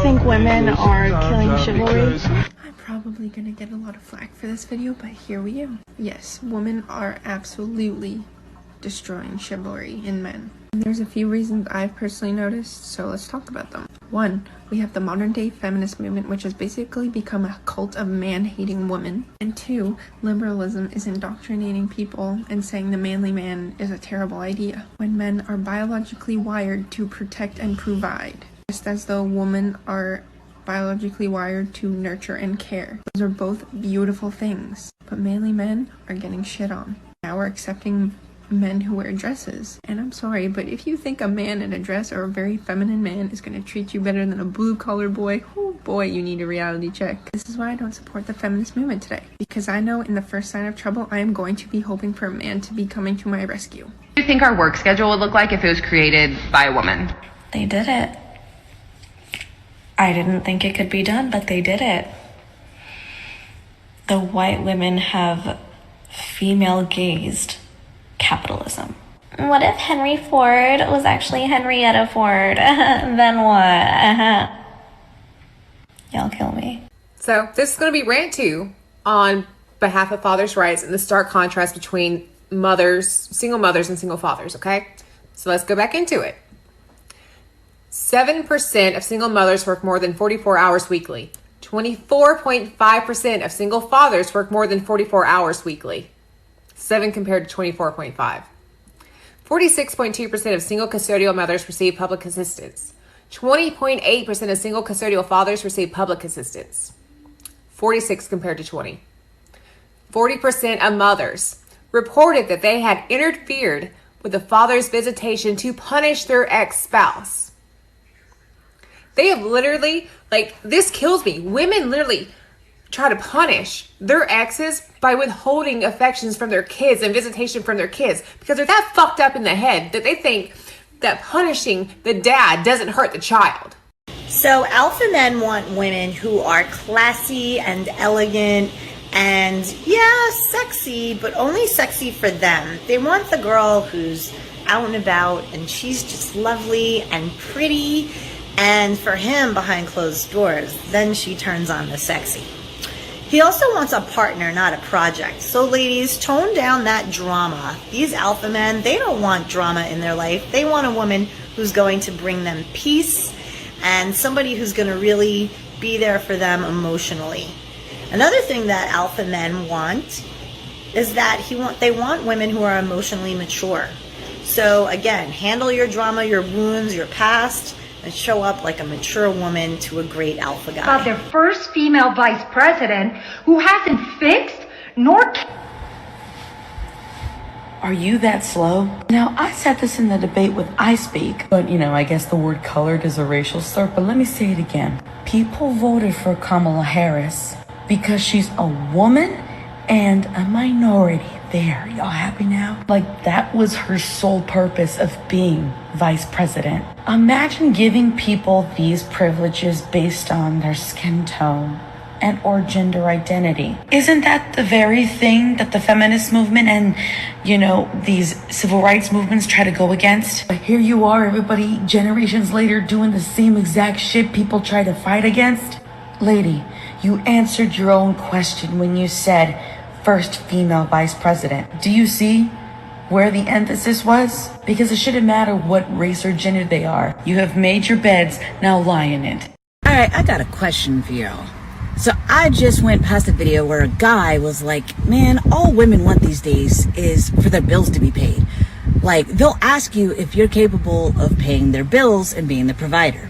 think women are killing chivalry? I'm probably gonna get a lot of flack for this video, but here we go. Yes, women are absolutely destroying chivalry in men. And there's a few reasons I've personally noticed, so let's talk about them. One, we have the modern day feminist movement, which has basically become a cult of man-hating women. And two, liberalism is indoctrinating people and saying the manly man is a terrible idea, when men are biologically wired to protect and provide, just as though women are biologically wired to nurture and care. Those are both beautiful things, but manly men are getting shit on. Now we're accepting men who wear dresses, and I'm sorry, but if you think a man in a dress or a very feminine man is going to treat you better than a blue-collar boy, oh boy, you need a reality check. This is why I don't support the feminist movement today, because I know in the first sign of trouble I am going to be hoping for a man to be coming to my rescue. What do you think our work schedule would look like if it was created by a woman? They did it. I didn't think it could be done, but they did it. The white women have female-gazed capitalism. What if Henry Ford was actually Henrietta Ford? Then what? Y'all kill me. So this is going to be rant 2 on behalf of fathers' rights and the stark contrast between single mothers and single fathers, okay? So let's go back into it. 7% of single mothers work more than 44 hours weekly. 24.5% of single fathers work more than 44 hours weekly. 7 compared to 24.5. 46.2% of single custodial mothers receive public assistance. 20.8% of single custodial fathers receive public assistance. 46 compared to 20. 40% of mothers reported that they had interfered with the father's visitation to punish their ex-spouse. They have literally, this kills me. Women literally try to punish their exes by withholding affections from their kids and visitation from their kids because they're that fucked up in the head that they think that punishing the dad doesn't hurt the child. So alpha men want women who are classy and elegant and, yeah, sexy, but only sexy for them. They want the girl who's out and about and she's just lovely and pretty, and for him, behind closed doors, then she turns on the sexy. He also wants a partner, not a project. So ladies, tone down that drama. These alpha men, they don't want drama in their life. They want a woman who's going to bring them peace and somebody who's going to really be there for them emotionally. Another thing that alpha men want is that they want women who are emotionally mature. So again, handle your drama, your wounds, your past, and show up like a mature woman to a great alpha guy. About their first female vice president who hasn't fixed nor... Are you that slow? Now, I said this in the debate with I Speak, but I guess the word colored is a racial slur, but let me say it again. People voted for Kamala Harris because she's a woman and a minority. There, y'all happy now? That was her sole purpose of being vice president. Imagine giving people these privileges based on their skin tone and or gender identity. Isn't that the very thing that the feminist movement and, these civil rights movements try to go against? But here you are, everybody, generations later, doing the same exact shit people try to fight against. Lady, you answered your own question when you said, first female vice president. Do you see where the emphasis was? Because it shouldn't matter what race or gender they are. You have made your beds, now lie in it. Alright, I got a question for y'all. So I just went past a video where a guy was like, man, all women want these days is for their bills to be paid. They'll ask you if you're capable of paying their bills and being the provider.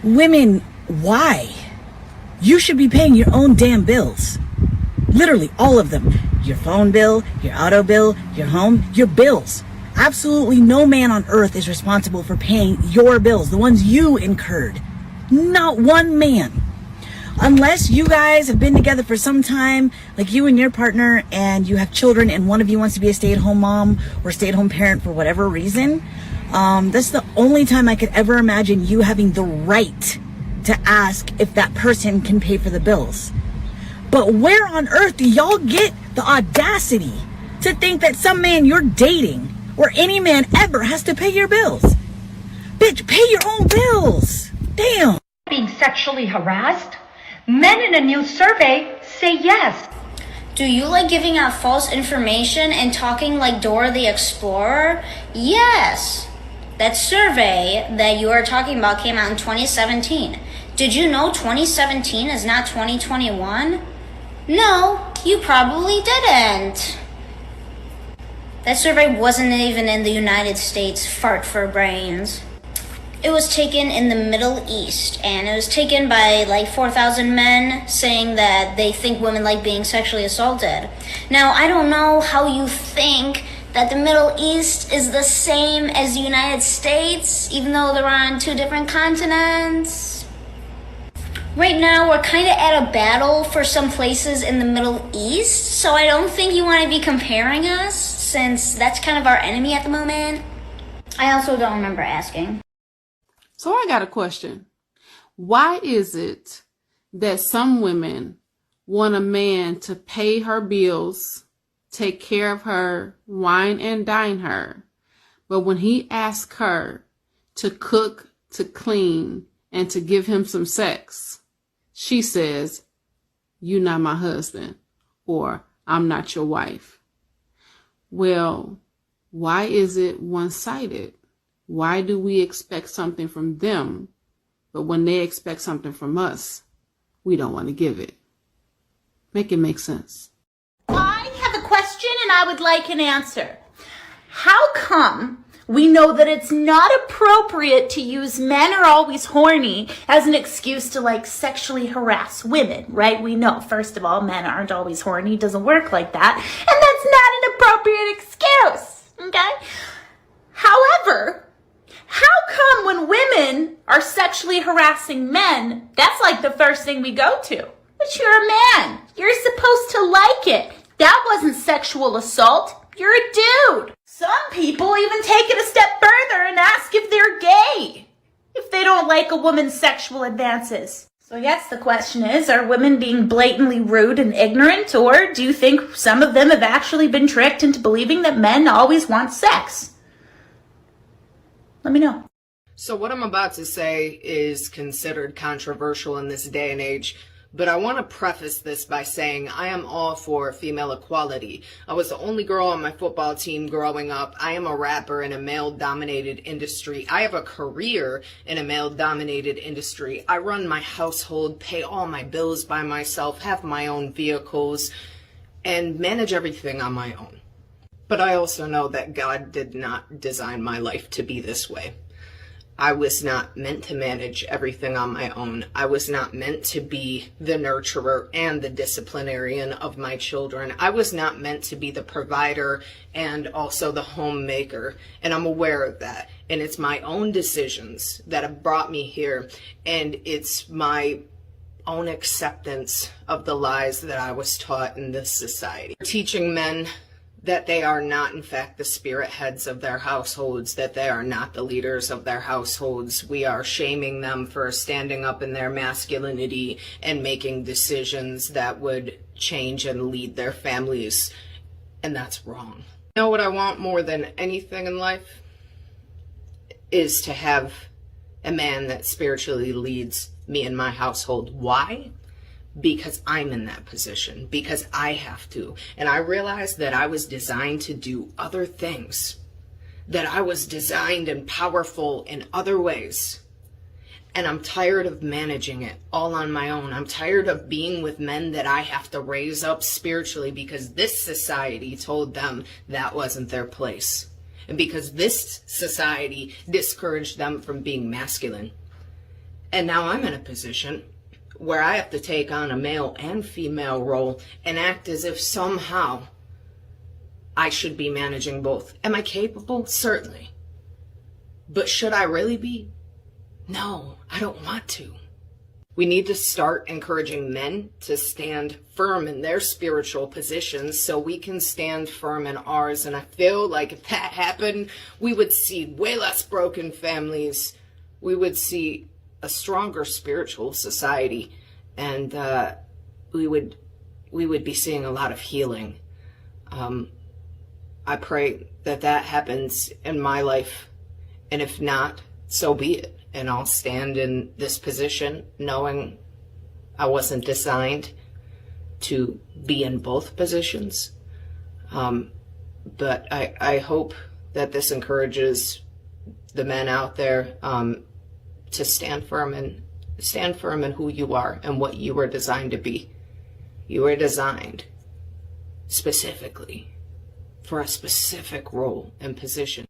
Women, why? You should be paying your own damn bills. Literally all of them. Your phone bill, your auto bill, your home, your bills. Absolutely no man on earth is responsible for paying your bills, the ones you incurred. Not one man. Unless you guys have been together for some time, like you and your partner, and you have children and one of you wants to be a stay-at-home mom or stay-at-home parent for whatever reason, that's the only time I could ever imagine you having the right to ask if that person can pay for the bills. But where on earth do y'all get the audacity to think that some man you're dating or any man ever has to pay your bills? Bitch, pay your own bills. Damn. being sexually harassed? Men in a new survey say yes. Do you like giving out false information and talking like Dora the Explorer? Yes. That survey that you are talking about came out in 2017. Did you know 2017 is not 2021? No, you probably didn't. That survey wasn't even in the United States. Fart for brains. It was taken in the Middle East, and it was taken by like 4,000 men saying that they think women like being sexually assaulted. Now, I don't know how you think that the Middle East is the same as the United States, even though they're on two different continents. Right now, we're kind of at a battle for some places in the Middle East, so I don't think you want to be comparing us, since that's kind of our enemy at the moment. I also don't remember asking. So I got a question. Why is it that some women want a man to pay her bills, take care of her, wine and dine her, but when he asks her to cook, to clean, and to give him some sex, she says, "You're not my husband," or "I'm not your wife"? Well, why is it one-sided? Why do we expect something from them, but when they expect something from us, we don't want to give it? Make it make sense. I have a question and I would like an answer. How come we know that it's not appropriate to use "men are always horny" as an excuse to like sexually harass women, right? We know, first of all, men aren't always horny. It doesn't work like that. And that's not an appropriate excuse, okay? However, how come when women are sexually harassing men, that's like the first thing we go to? But you're a man. You're supposed to like it. That wasn't sexual assault. You're a dude. Some people even take it a step further and ask if they're gay, if they don't like a woman's sexual advances. So I guess the question is, are women being blatantly rude and ignorant, or do you think some of them have actually been tricked into believing that men always want sex? Let me know. So what I'm about to say is considered controversial in this day and age, but I want to preface this by saying I am all for female equality. I was the only girl on my football team growing up. I am a rapper in a male-dominated industry. I have a career in a male-dominated industry. I run my household, pay all my bills by myself, have my own vehicles, and manage everything on my own. But I also know that God did not design my life to be this way. I was not meant to manage everything on my own. I was not meant to be the nurturer and the disciplinarian of my children. I was not meant to be the provider and also the homemaker. And I'm aware of that. And it's my own decisions that have brought me here. And it's my own acceptance of the lies that I was taught in this society. Teaching men that they are not, in fact, the spirit heads of their households, that they are not the leaders of their households. We are shaming them for standing up in their masculinity and making decisions that would change and lead their families. And that's wrong. You know what I want more than anything in life? Is to have a man that spiritually leads me and my household. Why? Because I'm in that position, because I have to. And I realized that I was designed to do other things, that I was designed and powerful in other ways. And I'm tired of managing it all on my own. I'm tired of being with men that I have to raise up spiritually because this society told them that wasn't their place. And because this society discouraged them from being masculine. And now I'm in a position where I have to take on a male and female role and act as if somehow I should be managing both. Am I capable? Certainly. But should I really be? No, I don't want to. We need to start encouraging men to stand firm in their spiritual positions so we can stand firm in ours. And I feel like if that happened, we would see way less broken families. We would see a stronger spiritual society, and we would be seeing a lot of healing. I pray that that happens in my life, and if not, so be it. and I'll stand in this position knowing I wasn't designed to be in both positions. But I hope that this encourages the men out there to stand firm in who you are and what you were designed to be. You were designed specifically for a specific role and position.